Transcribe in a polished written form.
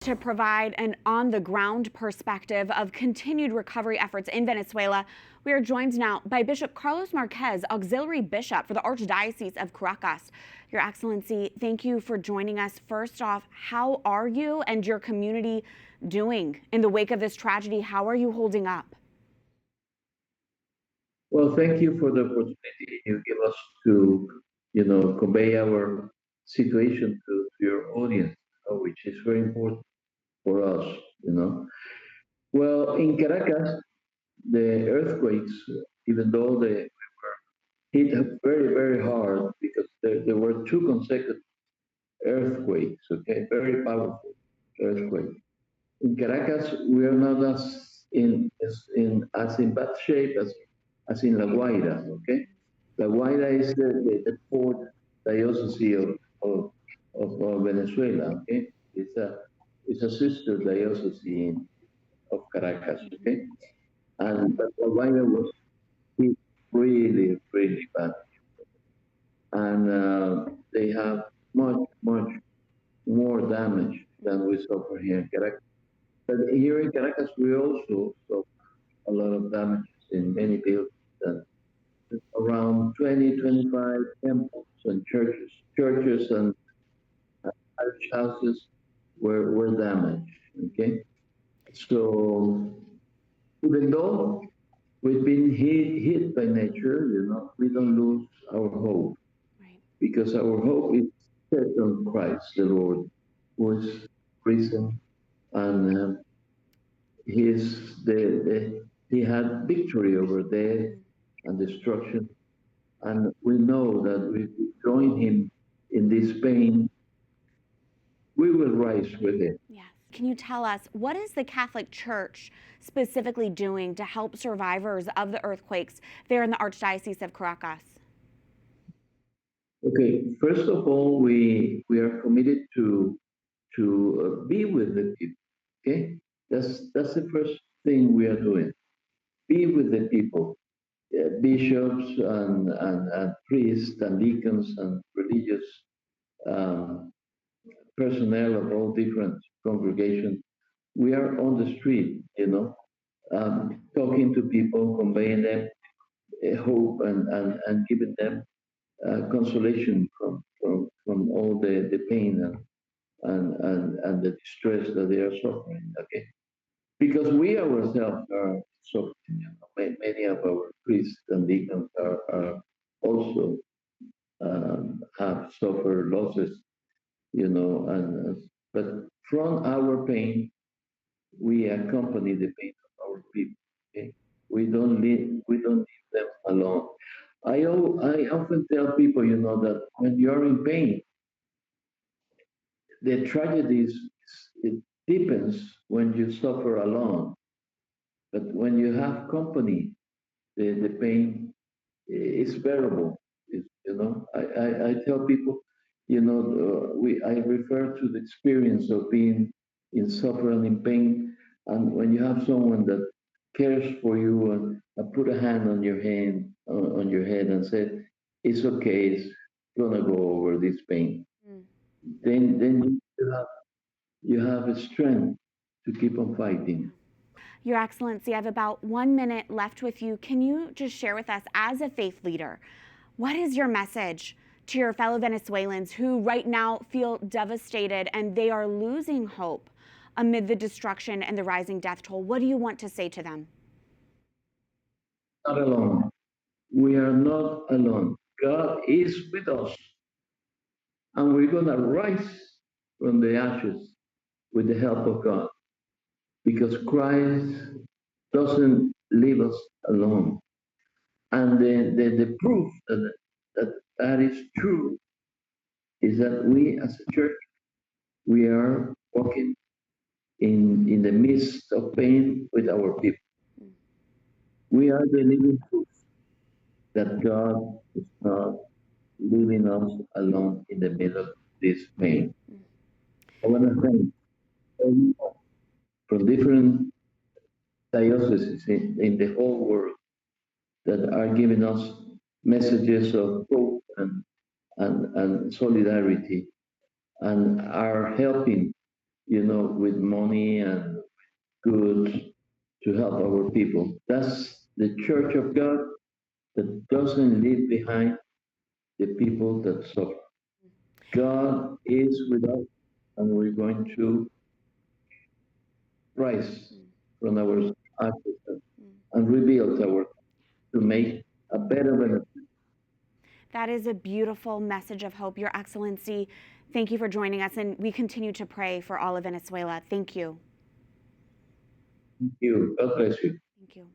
to provide an on-the-ground perspective of continued recovery efforts in Venezuela, we are joined now by Bishop Carlos Márquez, Auxiliary Bishop for the Archdiocese of Caracas. Your Excellency, thank you for joining us. First off, how are you and your community doing in the wake of this tragedy? How are you holding up? Well, thank you for the opportunity you give us to, convey our situation to your audience, which is very important for us. Well, in Caracas, the earthquakes, even though they hit very, very hard because there were two consecutive earthquakes, okay, very powerful earthquakes. In Caracas, we are not as in bad shape as in La Guaira, okay? La Guaira is the fourth diocese of Venezuela, okay? It's a sister diocese of Caracas, okay? But La Guaira was hit really, really bad. And they have much, much more damage than we suffer here in Caracas. But here in Caracas, we also suffer a lot of damages in many buildings. Around 20, 25 temples and churches and parish houses were damaged. Okay, so even though we've been hit by nature, we don't lose our hope, right? Because our hope is set on Christ, the Lord, who is risen, and he had victory over death and destruction. And we know that if we join him in this pain, we will rise with him. Yes. Can you tell us, what is the Catholic Church specifically doing to help survivors of the earthquakes there in the Archdiocese of Caracas? Okay, first of all, we are committed to be with the people. Okay, that's the first thing we are doing. Be with the people. Bishops and priests and deacons and religious personnel of all different congregations, we are on the street, talking to people, conveying them hope and giving them consolation from all the pain and the distress that they are suffering. Okay, because we ourselves are suffering. Many of our priests and deacons are also have suffered losses, but from our pain, we accompany the pain of our people. Okay? We don't leave them alone. I often tell people, that when you're in pain, the tragedy it deepens when you suffer alone. But when you have company, the pain is bearable. I tell people, I refer to the experience of being in suffering and pain, and when you have someone that cares for you and put a hand on your on your head and said, "It's okay, it's gonna go over this pain." Then you have a strength to keep on fighting. Your Excellency, I have about 1 minute left with you. Can you just share with us, as a faith leader, what is your message to your fellow Venezuelans who right now feel devastated and they are losing hope amid the destruction and the rising death toll? What do you want to say to them? Not alone. We are not alone. God is with us. And we're going to rise from the ashes with the help of God. Because Christ doesn't leave us alone. And the proof that is true is that we as a church, we are walking in the midst of pain with our people. We are the living proof that God is not leaving us alone in the middle of this pain. I want to thank everyone from different dioceses in the whole world that are giving us messages of hope and solidarity and are helping with money and goods to help our people. That's the Church of God that doesn't leave behind the people that suffer. God is with us, and we're going to rise from our ashes and rebuild our to make a better Venezuela. That is a beautiful message of hope, Your Excellency. Thank you for joining us, and we continue to pray for all of Venezuela. Thank you. Thank you. God bless you. Thank you.